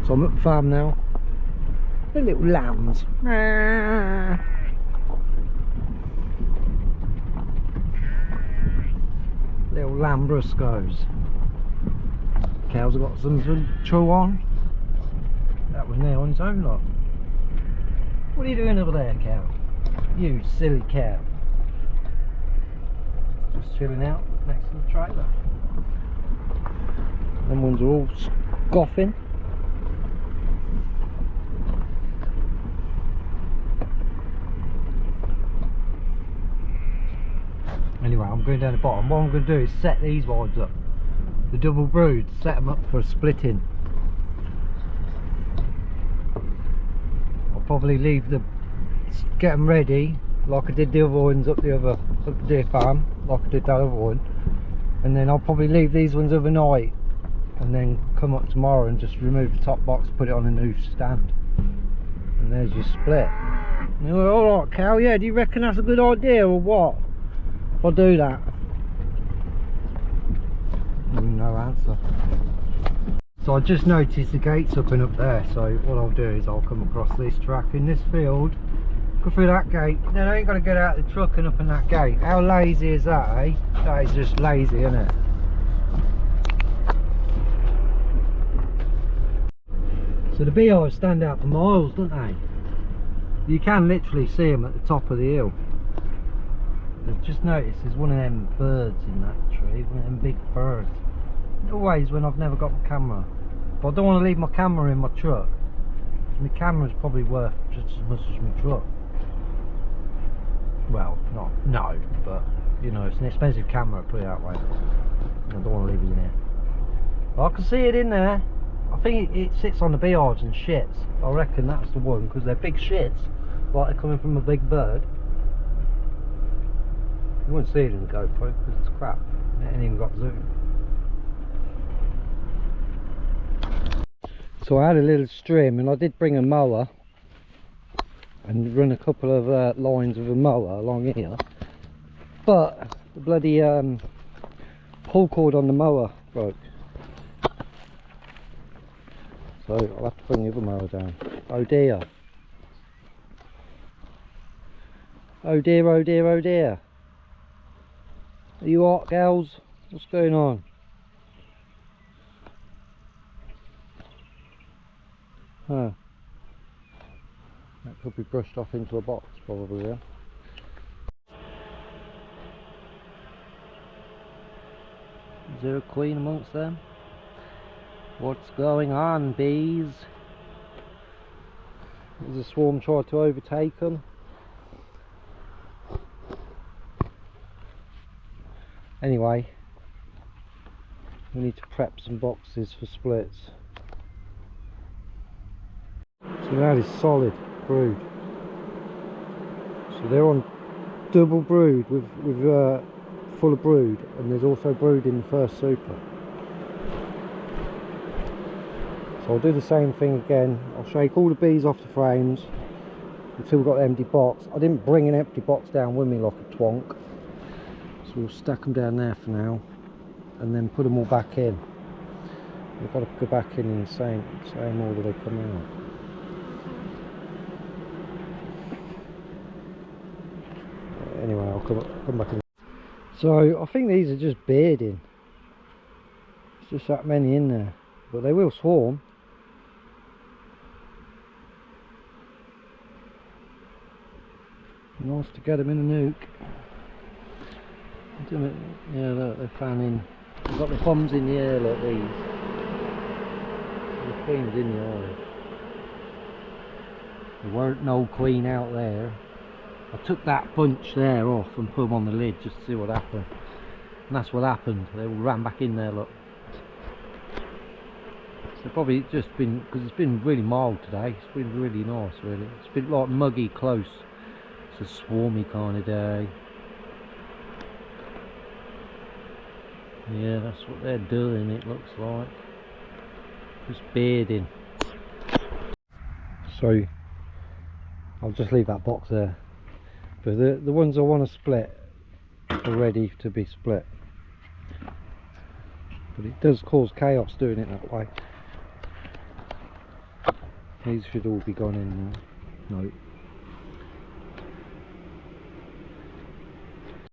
So I'm at the farm now. The little lambs. Little lambruscos. Cows have got something to chew on. That was now on its own lot. What are you doing over there, cow? You silly cow. Just chilling out next to the trailer. Them ones are all scoffing. Anyway, I'm going down the bottom. What I'm going to do is set these ones up. The double broods, set them up for splitting. I'll probably leave get them ready like I did the other ones up the deer farm, like I did that other one. And then I'll probably leave these ones overnight and then come up tomorrow and just remove the top box, put it on a new stand. And there's your split. Alright cow, yeah, do you reckon that's a good idea or what? If I do that? No answer. So I just noticed the gates up and up there, so what I'll do is I'll come across this track in this field, go through that gate, then I ain't got to get out of the truck and up in that gate. How lazy is that, eh? That is just lazy, isn't it? So the beehives stand out for miles, don't they? You can literally see them at the top of the hill. I've just noticed there's one of them birds in that tree, one of them big birds. Always when I've never got my camera. But I don't want to leave my camera in my truck. My camera's probably worth just as much as my truck. Well, no, but you know, it's an expensive camera, put it that way. I don't want to leave it in there. But I can see it in there. I think it sits on the beehives and shits. I reckon that's the one, because they're big shits, like they're coming from a big bird. You won't see it in the GoPro because it's crap. It ain't even got zoom. So I had a little stream and I did bring a mower and run a couple of lines of a mower along here, but the bloody pull cord on the mower broke, so I'll have to bring the other mower down. Oh dear. Oh dear, oh dear, oh dear. Are you hot, gals? What's going on? Huh. That could be brushed off into a box probably, yeah. Is there a queen amongst them? What's going on, bees? Has the swarm tried to overtake them? Anyway, we need to prep some boxes for splits. So that is solid brood. So they're on double brood with full of brood, and there's also brood in the first super. So I'll do the same thing again. I'll shake all the bees off the frames until we've got an empty box. I didn't bring an empty box down with me like a twonk, so we'll stack them down there for now and then put them all back in. We've got to go back in the same order they come out. Anyway, I'll come back in. So I think these are just bearding. It's just that many in there, but they will swarm. Nice to get them in a nuke. Yeah, look, they're fanning. They've got the bombs in the air like these. The queen's in the eye. There weren't no queen out there. I took that bunch there off and put them on the lid just to see what happened. And that's what happened. They all ran back in there, look. So probably just been, because it's been really mild today. It's been really nice, really. It's been like muggy close. It's a swarmy kind of day. Yeah, that's what they're doing, it looks like. Just bearding. So I'll just leave that box there. But the ones I want to split are ready to be split. But it does cause chaos doing it that way. These should all be gone in now. No.